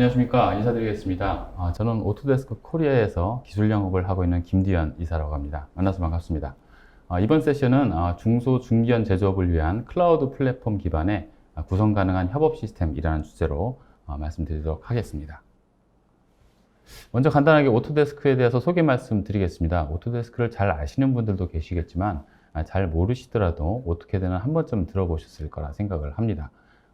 안녕하십니까. 인사드리겠습니다. 저는 오토데스크 코리아에서 기술 영업을 하고 있는 김디현 이사라고 합니다. 만나서 반갑습니다. 이번 세션은 중소, 중견 제조업을 위한 클라우드 플랫폼 기반의 구성 가능한 협업 시스템이라는 주제로 말씀드리도록 하겠습니다. 먼저 간단하게 오토데스크에 대해서 소개 말씀드리겠습니다. 오토데스크를 잘 아시는 분들도 계시겠지만 잘 모르시더라도 어떻게든 한 번쯤 들어보셨을 거라 생각을 합니다.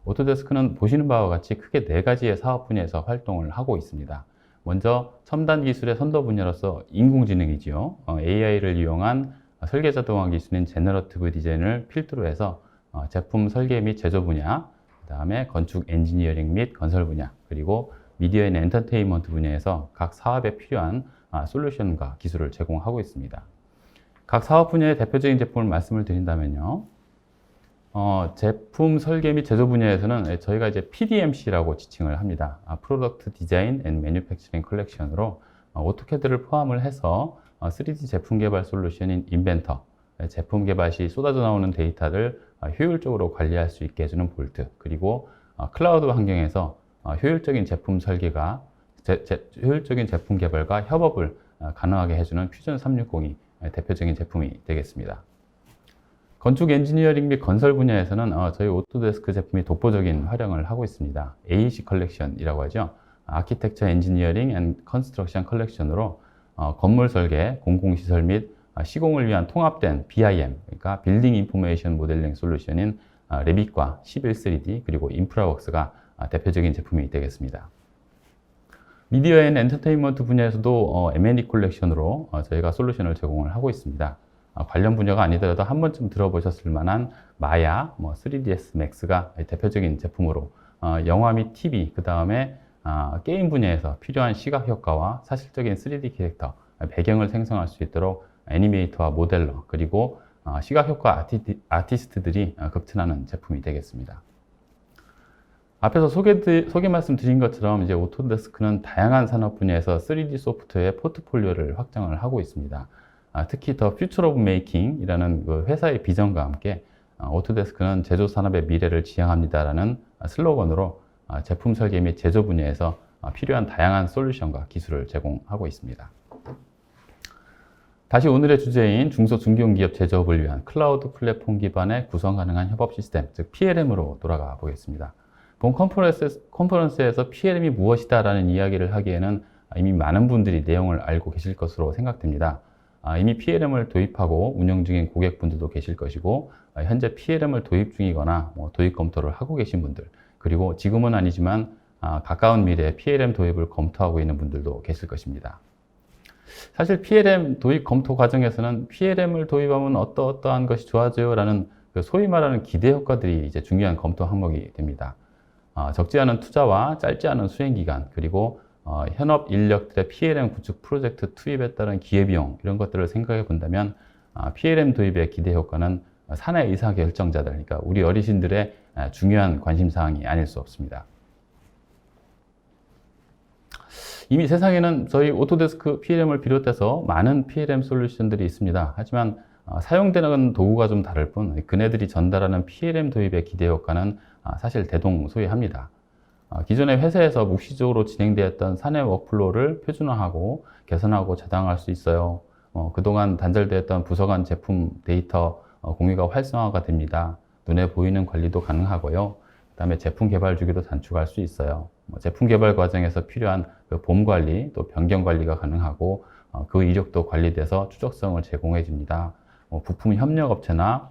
오토데스크는 보시는 바와 같이 크게 4가지의 사업 분야에서 활동을 하고 있습니다. 먼저 첨단 기술의 선도 분야로서 인공지능이지요. AI를 이용한 설계 자동화 기술인 제너러티브 디자인을 필두로 해서 제품 설계 및 제조 분야, 그 다음에 건축 엔지니어링 및 건설 분야, 그리고 미디어 앤 엔터테인먼트 분야에서 각 사업에 필요한 솔루션과 기술을 제공하고 있습니다. 각 사업 분야의 대표적인 제품을 말씀을 드린다면요. 제품 설계 및 제조 분야에서는 저희가 이제 PDMC라고 지칭을 합니다. 프로덕트 디자인 앤 매뉴팩처링 컬렉션으로 오토캐드를 포함을 해서 3D 제품 개발 솔루션인 인벤터, 제품 개발 시 쏟아져 나오는 데이터를 효율적으로 관리할 수 있게 해주는 볼트, 그리고 클라우드 환경에서 효율적인 제품 설계가 효율적인 제품 개발과 협업을 가능하게 해주는 퓨전 360이 대표적인 제품이 되겠습니다. 건축 엔지니어링 및 건설 분야에서는 저희 오토데스크 제품이 독보적인 활용을 하고 있습니다. AEC 컬렉션이라고 하죠. 아키텍처 엔지니어링 앤 컨스트럭션 컬렉션으로 건물 설계, 공공시설 및 시공을 위한 통합된 BIM, 그러니까 빌딩 인포메이션 모델링 솔루션인 레빗과 11-3D 그리고 인프라웍스가 대표적인 제품이 되겠습니다. 미디어 앤 엔터테인먼트 분야에서도 M&E 컬렉션으로 저희가 솔루션을 제공을 하고 있습니다. 관련 분야가 아니더라도 한 번쯤 들어보셨을 만한 마야, 3ds max가 대표적인 제품으로 영화 및 TV, 그 다음에 게임 분야에서 필요한 시각 효과와 사실적인 3D 캐릭터, 배경을 생성할 수 있도록 애니메이터와 모델러, 그리고 시각 효과 아티스트들이 급진하는 제품이 되겠습니다. 앞에서 소개 말씀드린 것처럼 이제 오토데스크는 다양한 산업 분야에서 3D 소프트웨어의 포트폴리오를 확장을 하고 있습니다. 특히 더 퓨처 오브 메이킹이라는 그 회사의 비전과 함께 오토데스크는 제조 산업의 미래를 지향합니다라는 슬로건으로 제품 설계 및 제조 분야에서 필요한 다양한 솔루션과 기술을 제공하고 있습니다. 다시 오늘의 주제인 중소 중견기업 제조업을 위한 클라우드 플랫폼 기반의 구성 가능한 협업 시스템, 즉 PLM으로 돌아가 보겠습니다. 본 컨퍼런스에서 PLM이 무엇이다라는 이야기를 하기에는 이미 많은 분들이 내용을 알고 계실 것으로 생각됩니다. 이미 PLM을 도입하고 운영 중인 고객분들도 계실 것이고, 현재 PLM을 도입 중이거나 도입 검토를 하고 계신 분들, 그리고 지금은 아니지만 가까운 미래에 PLM 도입을 검토하고 있는 분들도 계실 것입니다. 사실 PLM 도입 검토 과정에서는 PLM을 도입하면 어떠한 것이 좋아져요 라는 소위 말하는 기대 효과들이 이제 중요한 검토 항목이 됩니다. 적지 않은 투자와 짧지 않은 수행 기간, 그리고 현업 인력들의 PLM 구축 프로젝트 투입에 따른 기회비용, 이런 것들을 생각해 본다면 PLM 도입의 기대 효과는 사내 의사결정자들, 그러니까 우리 어르신들의 중요한 관심사항이 아닐 수 없습니다. 이미 세상에는 저희 오토데스크 PLM을 비롯해서 많은 PLM 솔루션들이 있습니다. 하지만 사용되는 도구가 좀 다를 뿐 그네들이 전달하는 PLM 도입의 기대 효과는 사실 대동소이합니다. 기존의 회사에서 묵시적으로 진행되었던 사내 워크플로우를 표준화하고 개선하고 저장할 수 있어요. 그동안 단절되었던 부서 간 제품 데이터 공유가 활성화가 됩니다. 눈에 보이는 관리도 가능하고요. 그 다음에 제품 개발 주기도 단축할 수 있어요. 제품 개발 과정에서 필요한 봄 관리, 또 변경 관리가 가능하고 그 이력도 관리돼서 추적성을 제공해 줍니다. 부품 협력업체나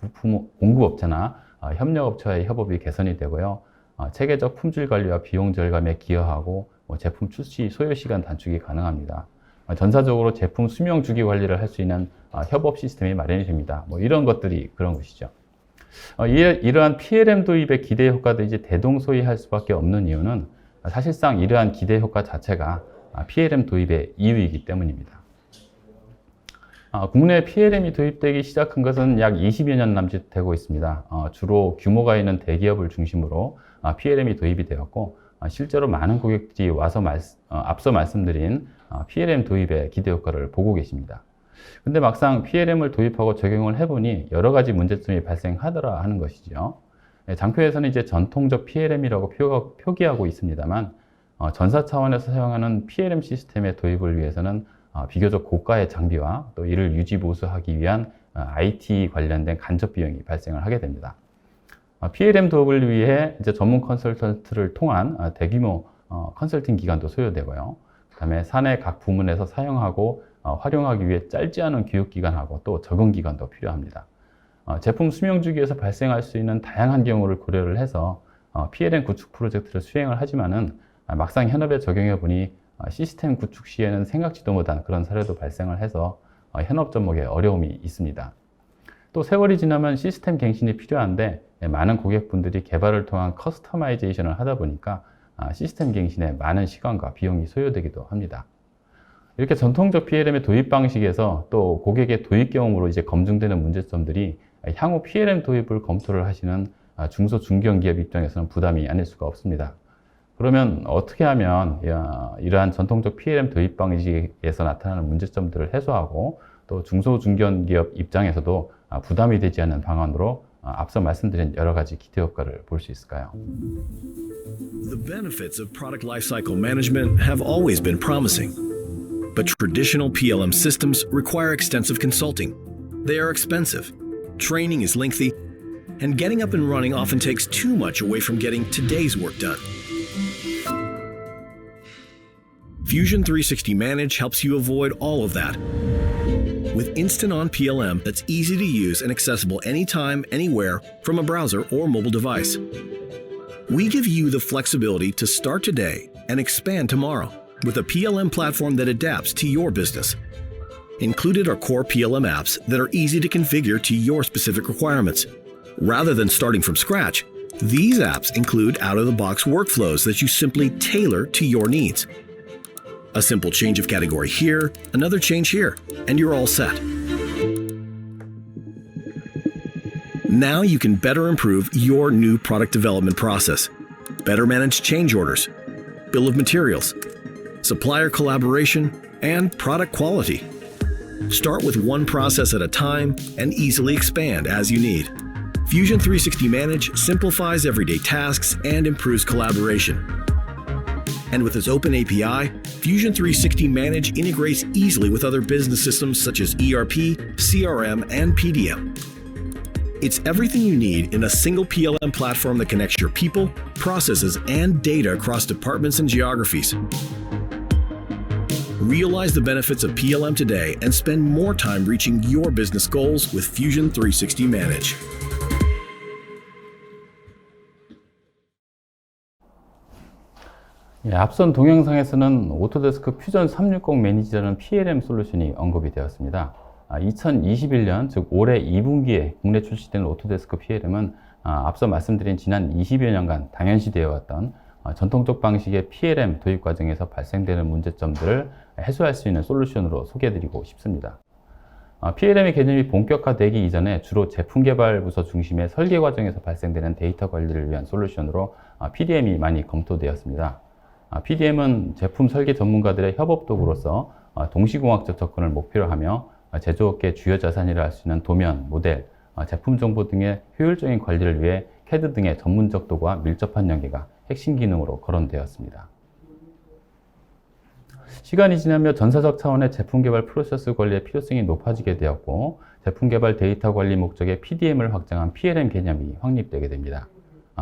부품 공급업체나 협력업체와의 협업이 개선이 되고요. 체계적 품질 관리와 비용 절감에 기여하고 제품 출시 소요 시간 단축이 가능합니다. 전사적으로 제품 수명 주기 관리를 할 수 있는 협업 시스템이 마련이 됩니다. 이런 것들이 그런 것이죠. 이러한 PLM 도입의 기대 효과도 이제 대동소이할 수밖에 없는 이유는 사실상 이러한 기대 효과 자체가 PLM 도입의 이유이기 때문입니다. 국내에 PLM이 도입되기 시작한 것은 약 20여 년 남짓되고 있습니다. 주로 규모가 있는 대기업을 중심으로 PLM이 도입이 되었고, 실제로 많은 고객들이 와서 앞서 말씀드린 PLM 도입의 기대 효과를 보고 계십니다. 근데 막상 PLM을 도입하고 적용을 해보니 여러 가지 문제점이 발생하더라 하는 것이죠. 장표에서는 이제 전통적 PLM이라고 표기하고 있습니다만, 전사 차원에서 사용하는 PLM 시스템의 도입을 위해서는 비교적 고가의 장비와 또 이를 유지 보수하기 위한 IT 관련된 간접 비용이 발생을 하게 됩니다. PLM 도입을 위해 이제 전문 컨설턴트를 통한 대규모 컨설팅 기간도 소요되고요. 그다음에 사내 각 부문에서 사용하고 활용하기 위해 짧지 않은 교육 기간하고 또 적응 기간도 필요합니다. 제품 수명 주기에서 발생할 수 있는 다양한 경우를 고려를 해서 PLM 구축 프로젝트를 수행을 하지만은 막상 현업에 적용해 보니 시스템 구축 시에는 생각지도 못한 그런 사례도 발생을 해서 현업 접목에 어려움이 있습니다. 또 세월이 지나면 시스템 갱신이 필요한데 많은 고객분들이 개발을 통한 커스터마이제이션을 하다 보니까 시스템 갱신에 많은 시간과 비용이 소요되기도 합니다. 이렇게 전통적 PLM의 도입 방식에서 또 고객의 도입 경험으로 이제 검증되는 문제점들이 향후 PLM 도입을 검토를 하시는 중소 중견기업 입장에서는 부담이 아닐 수가 없습니다. 그러면 어떻게 하면 이러한 전통적 PLM 도입 방식에서 나타나는 문제점들을 해소하고 또 중소 중견기업 입장에서도 부담이 되지 않는 방안으로 앞서 말씀드린 여러 가지 기대 효과를 볼 수 있을까요? The benefits of product lifecycle management have always been promising. But traditional PLM systems require extensive consulting. They are expensive, training is lengthy, and getting up and running often takes too much away from getting today's work done. Fusion 360 Manage helps you avoid all of that. With Instant On PLM that's easy to use and accessible anytime, anywhere, from a browser or mobile device. We give you the flexibility to start today and expand tomorrow with a PLM platform that adapts to your business. Included are core PLM apps that are easy to configure to your specific requirements. Rather than starting from scratch, these apps include out-of-the-box workflows that you simply tailor to your needs. A simple change of category here, another change here, and you're all set. Now you can better improve your new product development process, better manage change orders, bill of materials, supplier collaboration, and product quality. Start with one process at a time and easily expand as you need. Fusion 360 Manage simplifies everyday tasks and improves collaboration. And with its open API, Fusion 360 Manage integrates easily with other business systems such as ERP, CRM, and PDM. It's everything you need in a single PLM platform that connects your people, processes, and data across departments and geographies. Realize the benefits of PLM today and spend more time reaching your business goals with Fusion 360 Manage. 앞선 동영상에서는 오토데스크 퓨전 360 매니지라는 PLM 솔루션이 언급이 되었습니다. 2021년, 즉 올해 2분기에 국내 출시된 오토데스크 PLM은 앞서 말씀드린 지난 20여 년간 당연시되어 왔던 전통적 방식의 PLM 도입 과정에서 발생되는 문제점들을 해소할 수 있는 솔루션으로 소개해드리고 싶습니다. PLM의 개념이 본격화되기 이전에 주로 제품 개발 부서 중심의 설계 과정에서 발생되는 데이터 관리를 위한 솔루션으로 PDM이 많이 검토되었습니다. PDM은 제품 설계 전문가들의 협업 도구로서 동시공학적 접근을 목표로 하며 제조업계 주요 자산이라 할 수 있는 도면, 모델, 제품 정보 등의 효율적인 관리를 위해 CAD 등의 전문적 도구와 밀접한 연계가 핵심 기능으로 거론되었습니다. 시간이 지나며 전사적 차원의 제품 개발 프로세스 관리의 필요성이 높아지게 되었고 제품 개발 데이터 관리 목적의 PDM을 확장한 PLM 개념이 확립되게 됩니다.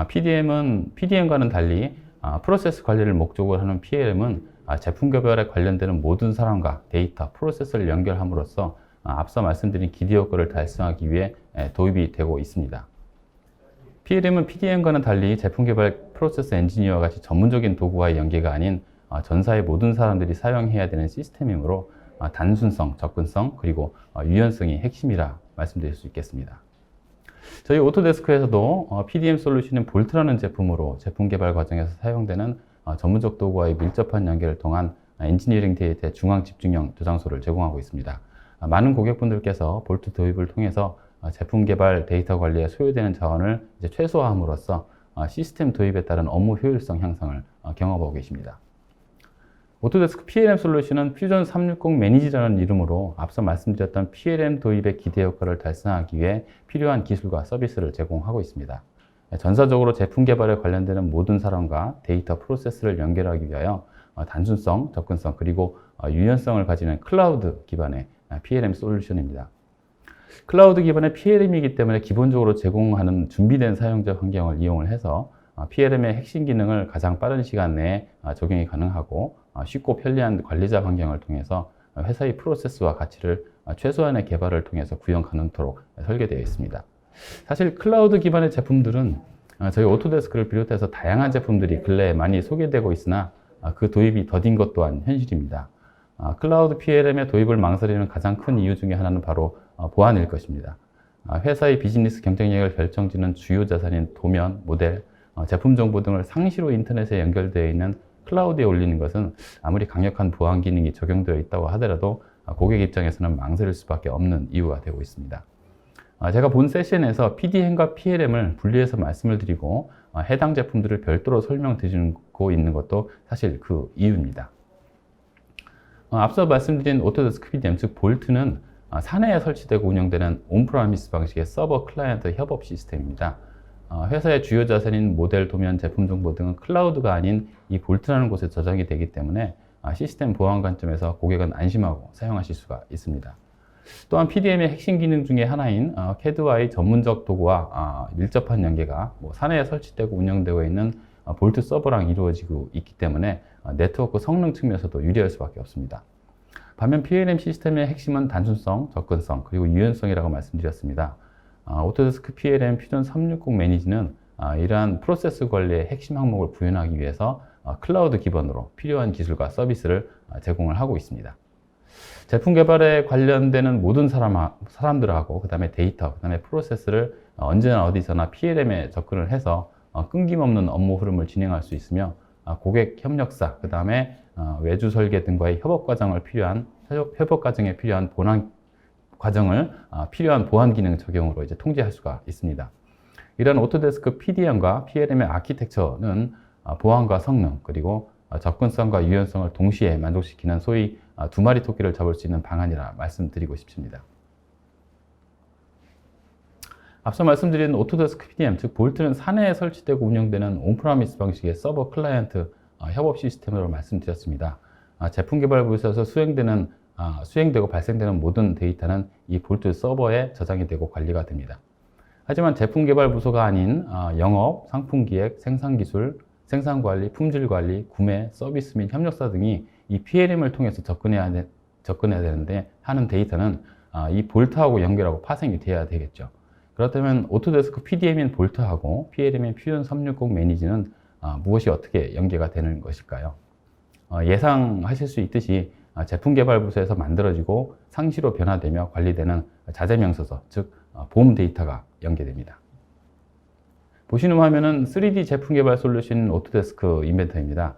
PDM과는 달리 프로세스 관리를 목적으로 하는 PLM은 제품 개발에 관련되는 모든 사람과 데이터, 프로세스를 연결함으로써 앞서 말씀드린 기대 효과를 달성하기 위해 도입이 되고 있습니다. PLM은 PDM과는 달리 제품 개발 프로세스 엔지니어와 같이 전문적인 도구와의 연계가 아닌 전사의 모든 사람들이 사용해야 되는 시스템이므로 단순성, 접근성, 그리고 유연성이 핵심이라 말씀드릴 수 있겠습니다. 저희 오토데스크에서도 PDM 솔루션인 볼트라는 제품으로 제품 개발 과정에서 사용되는 전문적 도구와의 밀접한 연계를 통한 엔지니어링 데이터의 중앙 집중형 저장소를 제공하고 있습니다. 많은 고객분들께서 볼트 도입을 통해서 제품 개발 데이터 관리에 소요되는 자원을 최소화함으로써 시스템 도입에 따른 업무 효율성 향상을 경험하고 계십니다. 오토데스크 PLM 솔루션은 퓨전 360 매니지라는 이름으로 앞서 말씀드렸던 PLM 도입의 기대 효과를 달성하기 위해 필요한 기술과 서비스를 제공하고 있습니다. 전사적으로 제품 개발에 관련되는 모든 사람과 데이터 프로세스를 연결하기 위하여 단순성, 접근성, 그리고 유연성을 가지는 클라우드 기반의 PLM 솔루션입니다. 클라우드 기반의 PLM이기 때문에 기본적으로 제공하는 준비된 사용자 환경을 이용을 해서 PLM의 핵심 기능을 가장 빠른 시간 내에 적용이 가능하고 쉽고 편리한 관리자 환경을 통해서 회사의 프로세스와 가치를 최소한의 개발을 통해서 구현 가능토록 설계되어 있습니다. 사실 클라우드 기반의 제품들은 저희 오토데스크를 비롯해서 다양한 제품들이 근래에 많이 소개되고 있으나 그 도입이 더딘 것 또한 현실입니다. 클라우드 PLM의 도입을 망설이는 가장 큰 이유 중에 하나는 바로 보안일 것입니다. 회사의 비즈니스 경쟁력을 결정짓는 주요 자산인 도면, 모델, 제품 정보 등을 상시로 인터넷에 연결되어 있는 클라우드에 올리는 것은 아무리 강력한 보안 기능이 적용되어 있다고 하더라도 고객 입장에서는 망설일 수밖에 없는 이유가 되고 있습니다. 제가 본 세션에서 PDM과 PLM을 분리해서 말씀을 드리고 해당 제품들을 별도로 설명드리고 있는 것도 사실 그 이유입니다. 앞서 말씀드린 오토데스크 PDM, 즉 볼트는 사내에 설치되고 운영되는 온프라미스 방식의 서버 클라이언트 협업 시스템입니다. 회사의 주요 자산인 모델, 도면, 제품 정보 등은 클라우드가 아닌 이 볼트라는 곳에 저장이 되기 때문에 시스템 보안 관점에서 고객은 안심하고 사용하실 수가 있습니다. 또한 PDM의 핵심 기능 중에 하나인 CAD와의 전문적 도구와 밀접한 연계가 사내에 설치되고 운영되고 있는 볼트 서버랑 이루어지고 있기 때문에 네트워크 성능 측면에서도 유리할 수밖에 없습니다. 반면 PLM 시스템의 핵심은 단순성, 접근성, 그리고 유연성이라고 말씀드렸습니다. 오토데스크 PLM 퓨전 360 매니지는 이러한 프로세스 관리의 핵심 항목을 구현하기 위해서 클라우드 기반으로 필요한 기술과 서비스를 제공을 하고 있습니다. 제품 개발에 관련되는 모든 사람들하고 그 다음에 데이터, 그 다음에 프로세스를 언제나 어디서나 PLM에 접근을 해서 끊김없는 업무 흐름을 진행할 수 있으며 고객 협력사, 그 다음에 외주 설계 등과의 협업 과정에 필요한 필요한 보안 기능 적용으로 이제 통제할 수가 있습니다. 이런 오토데스크 PDM과 PLM의 아키텍처는 보안과 성능, 그리고 접근성과 유연성을 동시에 만족시키는 소위 두 마리 토끼를 잡을 수 있는 방안이라 말씀드리고 싶습니다. 앞서 말씀드린 오토데스크 PDM, 즉 볼트는 사내에 설치되고 운영되는 온프라미스 방식의 서버 클라이언트 협업 시스템으로 말씀드렸습니다. 제품 개발 부서에서 수행되고 발생되는 모든 데이터는 이 볼트 서버에 저장이 되고 관리가 됩니다. 하지만 제품 개발 부서가 아닌 영업, 상품 기획, 생산 기술, 생산 관리, 품질 관리, 구매, 서비스 및 협력사 등이 이 PLM을 통해서 접근해야 되는데 하는 데이터는 이 볼트하고 연결하고 파생이 돼야 되겠죠. 그렇다면 오토데스크 PDM인 볼트하고 PLM인 퓨전 360 매니지는 무엇이 어떻게 연계가 되는 것일까요? 예상하실 수 있듯이 제품 개발 부서에서 만들어지고 상시로 변화되며 관리되는 자재명서서, 즉 보험 데이터가 연계됩니다. 보시는 화면은 3D 제품 개발 솔루션 오토데스크 인벤터입니다.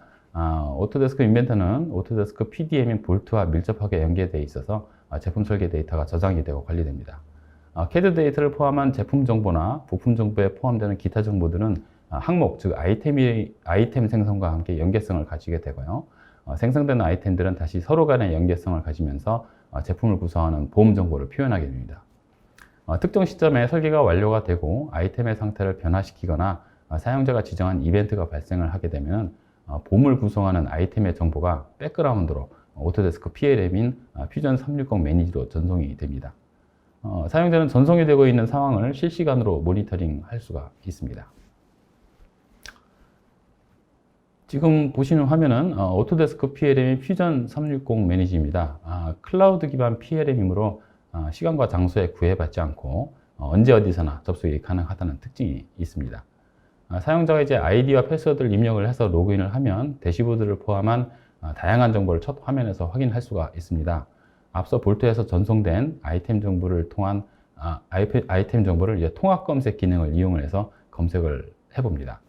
오토데스크 인벤터는 오토데스크 PDM인 볼트와 밀접하게 연계되어 있어서 제품 설계 데이터가 저장이 되고 관리됩니다. CAD 데이터를 포함한 제품 정보나 부품 정보에 포함되는 기타 정보들은 항목, 즉 아이템 생성과 함께 연계성을 가지게 되고요. 생성되는 아이템들은 다시 서로 간의 연계성을 가지면서 제품을 구성하는 보험 정보를 표현하게 됩니다. 특정 시점에 설계가 완료가 되고 아이템의 상태를 변화시키거나 사용자가 지정한 이벤트가 발생을 하게 되면 보험을 구성하는 아이템의 정보가 백그라운드로 오토데스크 PLM인 퓨전 360 매니지로 전송이 됩니다. 사용자는 전송이 되고 있는 상황을 실시간으로 모니터링 할 수가 있습니다. 지금 보시는 화면은 오토데스크 PLM의 퓨전 360 매니지입니다. 클라우드 기반 PLM이므로 시간과 장소에 구애받지 않고 언제 어디서나 접속이 가능하다는 특징이 있습니다. 사용자가 이제 아이디와 패스워드를 입력을 해서 로그인을 하면 대시보드를 포함한 다양한 정보를 첫 화면에서 확인할 수가 있습니다. 앞서 볼트에서 전송된 아이템 정보를 통한 아이템 정보를 이제 통합 검색 기능을 이용을 해서 검색을 해봅니다.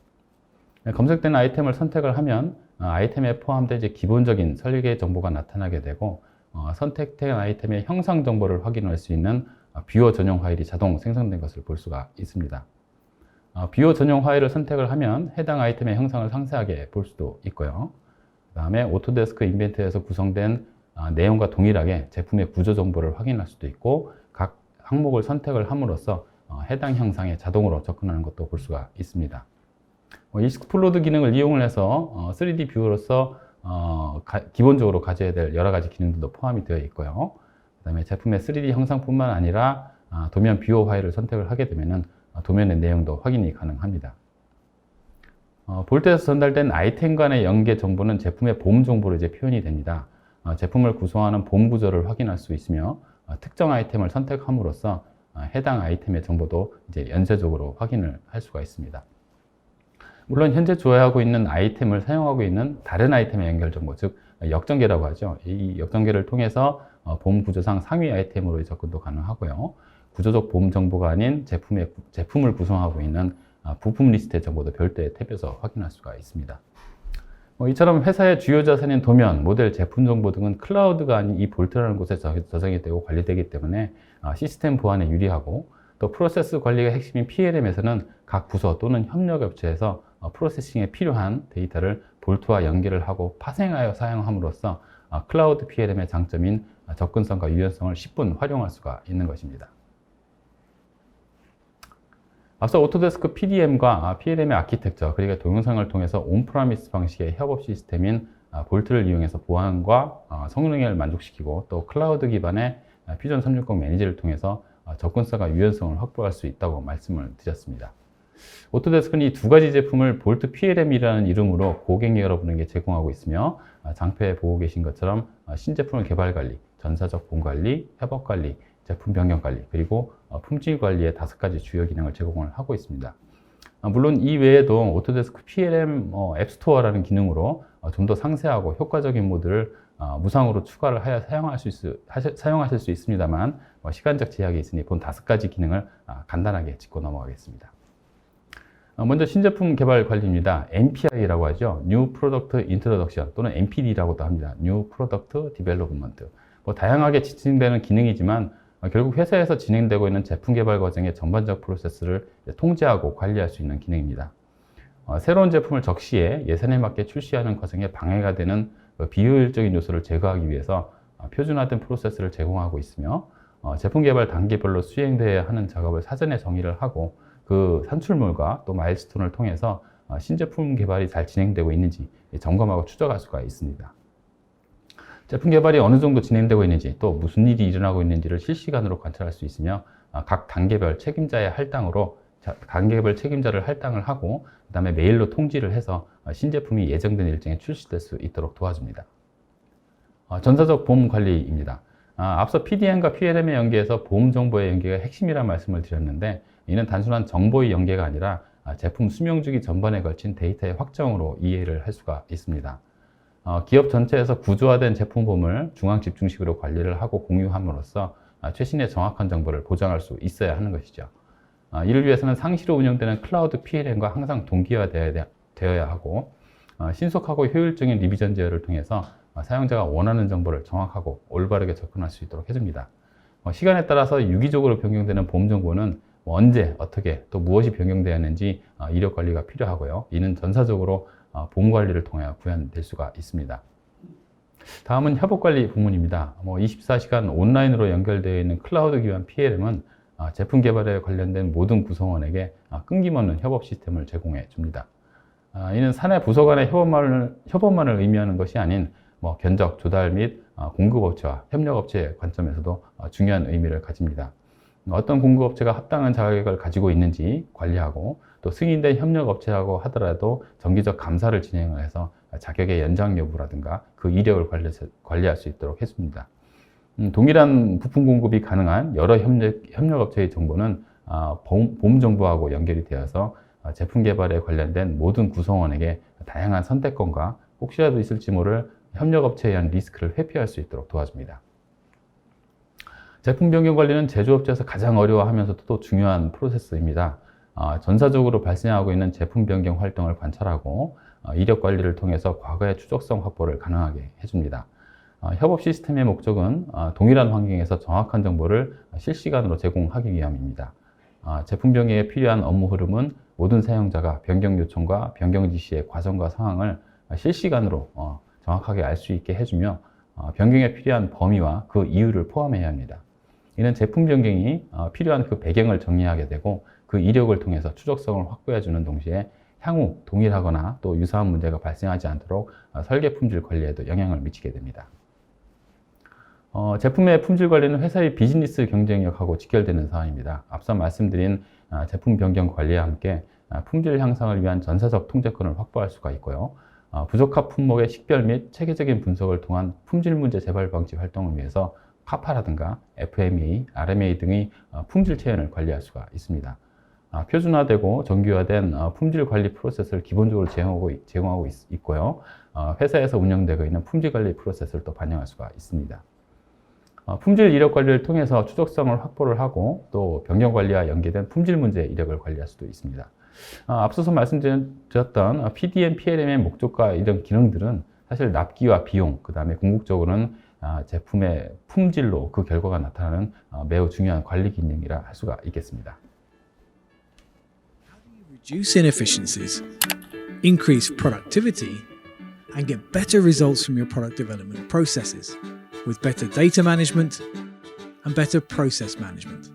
검색된 아이템을 선택을 하면 아이템에 포함된 이제 기본적인 설계 정보가 나타나게 되고 선택된 아이템의 형상 정보를 확인할 수 있는 뷰어 전용 파일이 자동 생성된 것을 볼 수가 있습니다. 뷰어 전용 파일을 선택을 하면 해당 아이템의 형상을 상세하게 볼 수도 있고요. 그 다음에 오토데스크 인벤트에서 구성된 내용과 동일하게 제품의 구조 정보를 확인할 수도 있고 각 항목을 선택을 함으로써 해당 형상에 자동으로 접근하는 것도 볼 수가 있습니다. 익스플로드 기능을 이용을 해서 3D 뷰어로서 기본적으로 가져야 될 여러 가지 기능들도 포함이 되어 있고요. 그 다음에 제품의 3D 형상뿐만 아니라 도면 뷰어 파일을 선택을 하게 되면 도면의 내용도 확인이 가능합니다. 볼트에서 전달된 아이템 간의 연계 정보는 제품의 봄 정보로 이제 표현이 됩니다. 제품을 구성하는 봄 구조를 확인할 수 있으며 특정 아이템을 선택함으로써 해당 아이템의 정보도 이제 연쇄적으로 확인을 할 수가 있습니다. 물론 현재 조회하고 있는 아이템을 사용하고 있는 다른 아이템의 연결 정보, 즉 역전계라고 하죠. 이 역전계를 통해서 봄 구조상 상위 아이템으로 접근도 가능하고요. 구조적 봄 정보가 아닌 제품을 구성하고 있는 부품 리스트의 정보도 별도의 탭에서 확인할 수가 있습니다. 이처럼 회사의 주요 자산인 도면, 모델, 제품 정보 등은 클라우드가 아닌 이 볼트라는 곳에 저장이 되고 관리되기 때문에 시스템 보안에 유리하고, 또 프로세스 관리가 핵심인 PLM에서는 각 부서 또는 협력업체에서 프로세싱에 필요한 데이터를 볼트와 연결을 하고 파생하여 사용함으로써 클라우드 PLM의 장점인 접근성과 유연성을 10분 활용할 수가 있는 것입니다. 앞서 오토데스크 PDM과 PLM의 아키텍처, 그리고 동영상을 통해서 온프라미스 방식의 협업 시스템인 볼트를 이용해서 보안과 성능을 만족시키고, 또 클라우드 기반의 퓨전 360 매니지를 통해서 접근성과 유연성을 확보할 수 있다고 말씀을 드렸습니다. 오토데스크는 이 두 가지 제품을 볼트 PLM이라는 이름으로 고객 여러분에게 제공하고 있으며, 장표에 보고 계신 것처럼 신제품을 개발 관리, 전사적 본 관리, 협업 관리, 제품 변경 관리, 그리고 품질 관리의 5가지 주요 기능을 제공을 하고 있습니다. 물론 이 외에도 오토데스크 PLM 앱스토어라는 기능으로 좀 더 상세하고 효과적인 모드를 무상으로 추가를 하여 사용하실 수 있습니다만, 시간적 제약이 있으니 본 5가지 기능을 간단하게 짚고 넘어가겠습니다. 먼저 신제품 개발 관리입니다. NPI라고 하죠. New Product Introduction 또는 NPD라고도 합니다. New Product Development. 다양하게 지칭되는 기능이지만 결국 회사에서 진행되고 있는 제품 개발 과정의 전반적 프로세스를 통제하고 관리할 수 있는 기능입니다. 새로운 제품을 적시에 예산에 맞게 출시하는 과정에 방해가 되는 비효율적인 요소를 제거하기 위해서 표준화된 프로세스를 제공하고 있으며, 제품 개발 단계별로 수행되어야 하는 작업을 사전에 정의를 하고, 그 산출물과 또 마일스톤을 통해서 신제품 개발이 잘 진행되고 있는지 점검하고 추적할 수가 있습니다. 제품 개발이 어느 정도 진행되고 있는지, 또 무슨 일이 일어나고 있는지를 실시간으로 관찰할 수 있으며, 각 단계별 책임자를 할당을 하고, 그 다음에 메일로 통지를 해서 신제품이 예정된 일정에 출시될 수 있도록 도와줍니다. 전사적 보험 관리입니다. 앞서 PDM과 PLM의 연계에서 보험 정보의 연계가 핵심이라는 말씀을 드렸는데, 이는 단순한 정보의 연계가 아니라 제품 수명 주기 전반에 걸친 데이터의 확정으로 이해를 할 수가 있습니다. 기업 전체에서 구조화된 제품 보험을 중앙 집중식으로 관리를 하고 공유함으로써 최신의 정확한 정보를 보장할 수 있어야 하는 것이죠. 이를 위해서는 상시로 운영되는 클라우드 PLM과 항상 동기화되어야 하고, 신속하고 효율적인 리비전 제어를 통해서 사용자가 원하는 정보를 정확하고 올바르게 접근할 수 있도록 해줍니다. 시간에 따라서 유기적으로 변경되는 보험 정보는 언제, 어떻게, 또 무엇이 변경되었는지 이력 관리가 필요하고요. 이는 전사적으로 보험 관리를 통해 구현될 수가 있습니다. 다음은 협업 관리 부문입니다. 24시간 온라인으로 연결되어 있는 클라우드 기반 PLM은 제품 개발에 관련된 모든 구성원에게 끊김없는 협업 시스템을 제공해 줍니다. 이는 사내 부서 간의 협업만을 의미하는 것이 아닌 견적, 조달 및 공급업체와 협력업체의 관점에서도 중요한 의미를 가집니다. 어떤 공급업체가 합당한 자격을 가지고 있는지 관리하고, 또 승인된 협력업체라고 하더라도 정기적 감사를 진행을 해서 자격의 연장 여부라든가 그 이력을 관리할 수 있도록 해줍니다. 동일한 부품 공급이 가능한 여러 협력업체의 정보는 보험 정보하고 연결이 되어서 제품 개발에 관련된 모든 구성원에게 다양한 선택권과 혹시라도 있을지 모를 협력업체에 의한 리스크를 회피할 수 있도록 도와줍니다. 제품 변경 관리는 제조업체에서 가장 어려워하면서도 또 중요한 프로세스입니다. 전사적으로 발생하고 있는 제품 변경 활동을 관찰하고 이력 관리를 통해서 과거의 추적성 확보를 가능하게 해줍니다. 협업 시스템의 목적은 동일한 환경에서 정확한 정보를 실시간으로 제공하기 위함입니다. 제품 변경에 필요한 업무 흐름은 모든 사용자가 변경 요청과 변경 지시의 과정과 상황을 실시간으로 정확하게 알 수 있게 해주며, 변경에 필요한 범위와 그 이유를 포함해야 합니다. 이는 제품 변경이 필요한 그 배경을 정리하게 되고 그 이력을 통해서 추적성을 확보해주는 동시에 향후 동일하거나 또 유사한 문제가 발생하지 않도록 설계 품질 관리에도 영향을 미치게 됩니다. 제품의 품질 관리는 회사의 비즈니스 경쟁력하고 직결되는 사안입니다. 앞서 말씀드린 제품 변경 관리와 함께 품질 향상을 위한 전사적 통제권을 확보할 수가 있고요. 부적합 품목의 식별 및 체계적인 분석을 통한 품질 문제 재발 방지 활동을 위해서 카파라든가 FMEA, RMA 등의 품질 체계를 관리할 수가 있습니다. 표준화되고 정규화된 품질 관리 프로세스를 기본적으로 제공하고 있고요. 회사에서 운영되고 있는 품질 관리 프로세스를 또 반영할 수가 있습니다. 품질 이력 관리를 통해서 추적성을 확보를 하고 또 변경 관리와 연계된 품질 문제 이력을 관리할 수도 있습니다. 앞서서 말씀드렸던 PDM, PLM의 목적과 이런 기능들은 사실 납기와 비용, 그 다음에 궁극적으로는 제품의 품질로 그 결과가 나타나는 매우 중요한 관리 기능이라 할 수가 있겠습니다. Reduce inefficiencies, increase productivity, and get better results from your product development processes with better data management and better process management.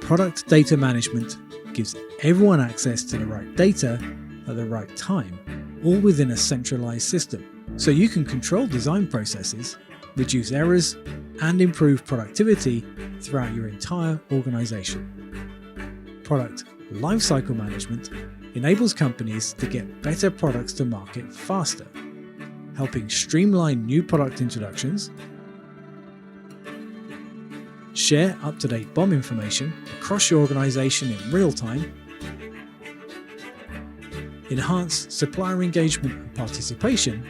Product data management gives everyone access to the right data at the right time, all within a centralized system, so you can control design processes, reduce errors, and improve productivity throughout your entire organization. Product lifecycle management enables companies to get better products to market faster, helping streamline new product introductions, share up-to-date BOM information across your organization in real time, enhance supplier engagement and participation,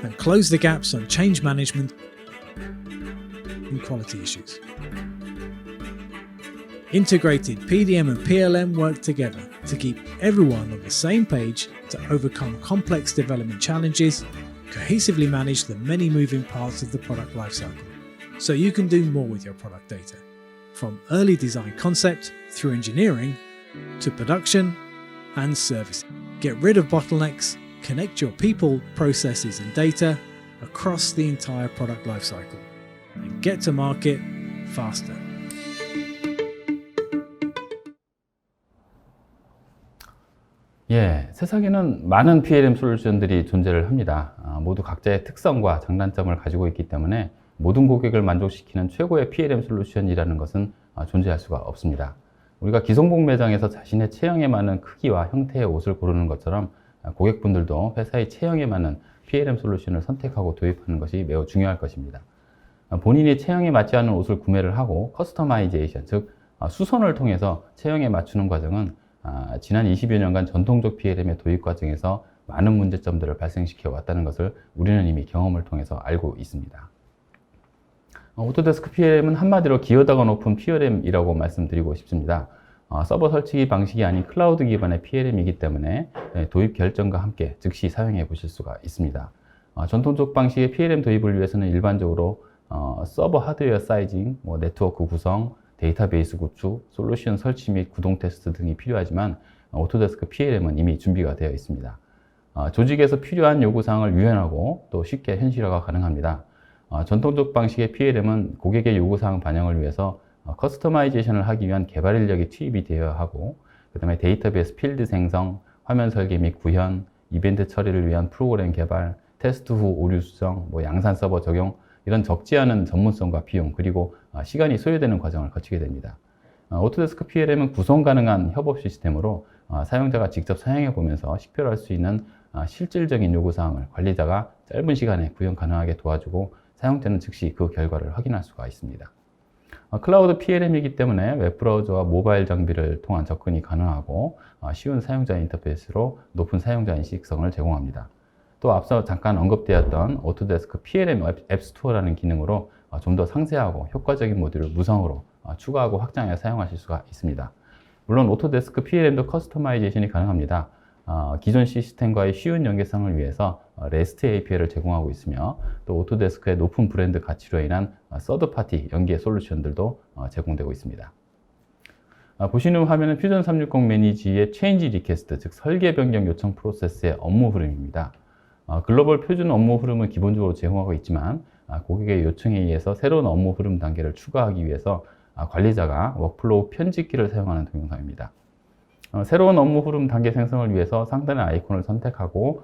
and close the gaps on change management and quality issues. Integrated PDM and PLM work together to keep everyone on the same page to overcome complex development challenges, cohesively manage the many moving parts of the product lifecycle, so you can do more with your product data. From early design concept through engineering to production and service. Get rid of bottlenecks, connect your people, processes and data across the entire product lifecycle, and get to market faster. 세상에는 많은 PLM 솔루션들이 존재를 합니다. 모두 각자의 특성과 장단점을 가지고 있기 때문에 모든 고객을 만족시키는 최고의 PLM 솔루션이라는 것은 존재할 수가 없습니다. 우리가 기성복 매장에서 자신의 체형에 맞는 크기와 형태의 옷을 고르는 것처럼 고객분들도 회사의 체형에 맞는 PLM 솔루션을 선택하고 도입하는 것이 매우 중요할 것입니다. 본인이 체형에 맞지 않는 옷을 구매를 하고 커스터마이제이션, 즉 수선을 통해서 체형에 맞추는 과정은 지난 20여 년간 전통적 PLM의 도입 과정에서 많은 문제점들을 발생시켜 왔다는 것을 우리는 이미 경험을 통해서 알고 있습니다. 오토데스크 PLM은 한마디로 기어다가 높은 PLM이라고 말씀드리고 싶습니다. 서버 설치 방식이 아닌 클라우드 기반의 PLM이기 때문에 도입 결정과 함께 즉시 사용해 보실 수가 있습니다. 전통적 방식의 PLM 도입을 위해서는 일반적으로 서버 하드웨어 사이징, 네트워크 구성, 데이터베이스 구축, 솔루션 설치 및 구동 테스트 등이 필요하지만 오토데스크 PLM은 이미 준비가 되어 있습니다. 조직에서 필요한 요구사항을 유연하고 또 쉽게 현실화가 가능합니다. 전통적 방식의 PLM은 고객의 요구사항 반영을 위해서 커스터마이제이션을 하기 위한 개발 인력이 투입이 되어야 하고, 그 다음에 데이터베이스 필드 생성, 화면 설계 및 구현, 이벤트 처리를 위한 프로그램 개발, 테스트 후 오류 수정, 양산 서버 적용, 이런 적지 않은 전문성과 비용, 그리고 시간이 소요되는 과정을 거치게 됩니다. 오토데스크 PLM은 구성 가능한 협업 시스템으로 사용자가 직접 사용해 보면서 식별할 수 있는 실질적인 요구사항을 관리자가 짧은 시간에 구현 가능하게 도와주고, 사용자는 즉시 그 결과를 확인할 수가 있습니다. 클라우드 PLM이기 때문에 웹브라우저와 모바일 장비를 통한 접근이 가능하고 쉬운 사용자 인터페이스로 높은 사용자 인식성을 제공합니다. 또 앞서 잠깐 언급되었던 오토데스크 PLM 앱스토어라는 기능으로 좀 더 상세하고 효과적인 모듈을 무상으로 추가하고 확장해 사용하실 수가 있습니다. 물론 오토데스크 PLM도 커스터마이제이션이 가능합니다. 기존 시스템과의 쉬운 연계성을 위해서 REST API를 제공하고 있으며, 또 오토데스크의 높은 브랜드 가치로 인한 서드파티 연계 솔루션들도 제공되고 있습니다. 보시는 화면은 퓨전 360 매니지의 체인지 리퀘스트, 즉 설계 변경 요청 프로세스의 업무 흐름입니다. 글로벌 표준 업무 흐름을 기본적으로 제공하고 있지만 고객의 요청에 의해서 새로운 업무 흐름 단계를 추가하기 위해서 관리자가 워크플로우 편집기를 사용하는 동영상입니다. 새로운 업무 흐름 단계 생성을 위해서 상단의 아이콘을 선택하고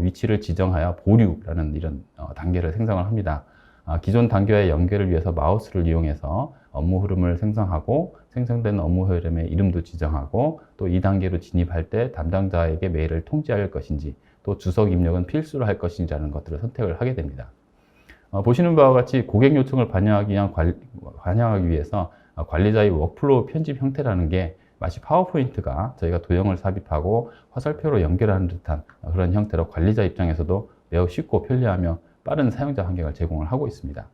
위치를 지정하여 보류라는 이런 단계를 생성을 합니다. 기존 단계와의 연결을 위해서 마우스를 이용해서 업무 흐름을 생성하고 생성된 업무 흐름의 이름도 지정하고 또 이 단계로 진입할 때 담당자에게 메일을 통지할 것인지 또 주석 입력은 필수로 할 것인지 하는 것들을 선택을 하게 됩니다. 보시는 바와 같이 고객 요청을 반영하기 위해서 관리자의 워크플로우 편집 형태라는 게 마치 파워포인트가 저희가 도형을 삽입하고 화살표로 연결하는 듯한 그런 형태로 관리자 입장에서도 매우 쉽고 편리하며 빠른 사용자 환경을 제공을 하고 있습니다.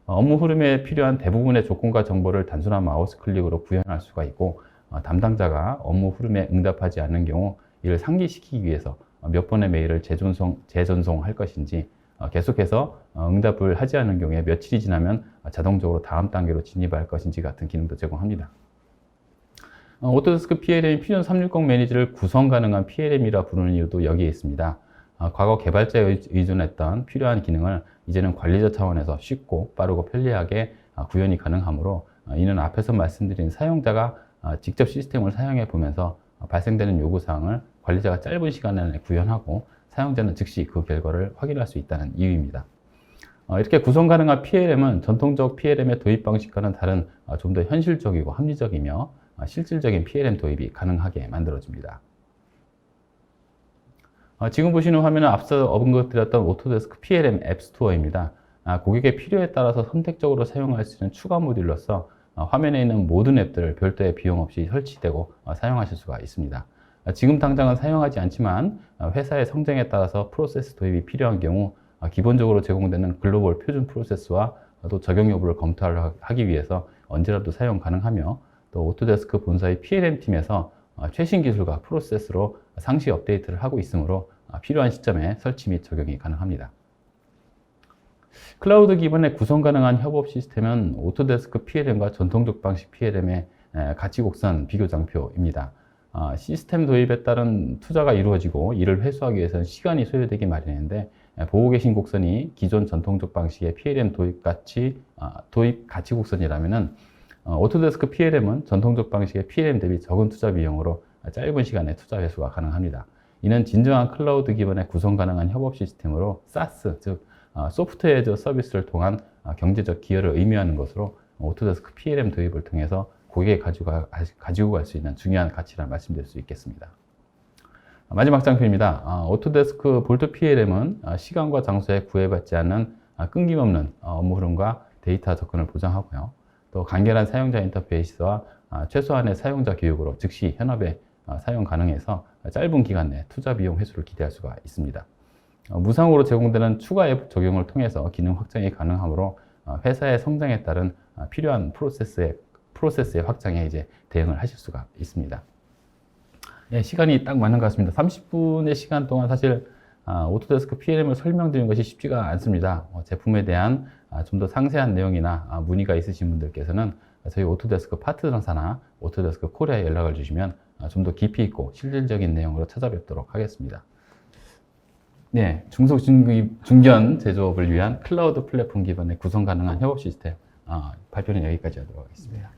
업무 흐름에 필요한 대부분의 조건과 정보를 단순한 마우스 클릭으로 구현할 수가 있고 담당자가 업무 흐름에 응답하지 않는 경우 이를 상기시키기 위해서 몇 번의 메일을 재전송할 것인지 계속해서 응답을 하지 않는 경우에 며칠이 지나면 자동적으로 다음 단계로 진입할 것인지 같은 기능도 제공합니다. 오토데스크 PLM이 퓨전 360 매니저를 구성 가능한 PLM이라 부르는 이유도 여기에 있습니다. 과거 개발자에 의존했던 필요한 기능을 이제는 관리자 차원에서 쉽고 빠르고 편리하게 구현이 가능하므로 이는 앞에서 말씀드린 사용자가 직접 시스템을 사용해 보면서 발생되는 요구사항을 관리자가 짧은 시간 안에 구현하고 사용자는 즉시 그 결과를 확인할 수 있다는 이유입니다. 이렇게 구성 가능한 PLM은 전통적 PLM의 도입 방식과는 다른 좀 더 현실적이고 합리적이며 실질적인 PLM 도입이 가능하게 만들어줍니다. 지금 보시는 화면은 앞서 언급드렸던 오토데스크 PLM 앱스토어입니다. 고객의 필요에 따라서 선택적으로 사용할 수 있는 추가 모듈로서 화면에 있는 모든 앱들을 별도의 비용 없이 설치되고 사용하실 수가 있습니다. 지금 당장은 사용하지 않지만 회사의 성장에 따라서 프로세스 도입이 필요한 경우 기본적으로 제공되는 글로벌 표준 프로세스와 또 적용 여부를 검토하기 위해서 언제라도 사용 가능하며 또 오토데스크 본사의 PLM 팀에서 최신 기술과 프로세스로 상시 업데이트를 하고 있으므로 필요한 시점에 설치 및 적용이 가능합니다. 클라우드 기반의 구성 가능한 협업 시스템은 오토데스크 PLM과 전통적 방식 PLM의 가치 곡선 비교 장표입니다. 시스템 도입에 따른 투자가 이루어지고 이를 회수하기 위해서는 시간이 소요되기 마련인데 보고 계신 곡선이 기존 전통적 방식의 PLM 도입 가치 곡선이라면은 오토데스크 PLM은 전통적 방식의 PLM 대비 적은 투자 비용으로 짧은 시간에 투자 회수가 가능합니다. 이는 진정한 클라우드 기반의 구성 가능한 협업 시스템으로 SaaS, 즉 소프트웨어 애저 서비스를 통한 경제적 기여를 의미하는 것으로 오토데스크 PLM 도입을 통해서 고객이 가지고 갈 수 있는 중요한 가치를 말씀드릴 수 있겠습니다. 마지막 장표입니다. 오토데스크 볼트 PLM은 시간과 장소에 구애받지 않는 끊김없는 업무 흐름과 데이터 접근을 보장하고요. 또 간결한 사용자 인터페이스와 최소한의 사용자 교육으로 즉시 현업에 사용 가능해서 짧은 기간 내 투자 비용 회수를 기대할 수가 있습니다. 무상으로 제공되는 추가 앱 적용을 통해서 기능 확장이 가능하므로 회사의 성장에 따른 필요한 프로세스의 확장에 이제 대응을 하실 수가 있습니다. 예, 시간이 딱 맞는 것 같습니다. 30분의 시간 동안 사실 오토데스크 PLM을 설명드리는 것이 쉽지가 않습니다. 제품에 대한 좀 더 상세한 내용이나 문의가 있으신 분들께서는 저희 오토데스크 파트너사나 오토데스크 코리아에 연락을 주시면 좀 더 깊이 있고 실질적인 내용으로 찾아뵙도록 하겠습니다. 네, 중소 중견 제조업을 위한 클라우드 플랫폼 기반의 구성 가능한 협업 시스템 발표는 여기까지 하도록 하겠습니다.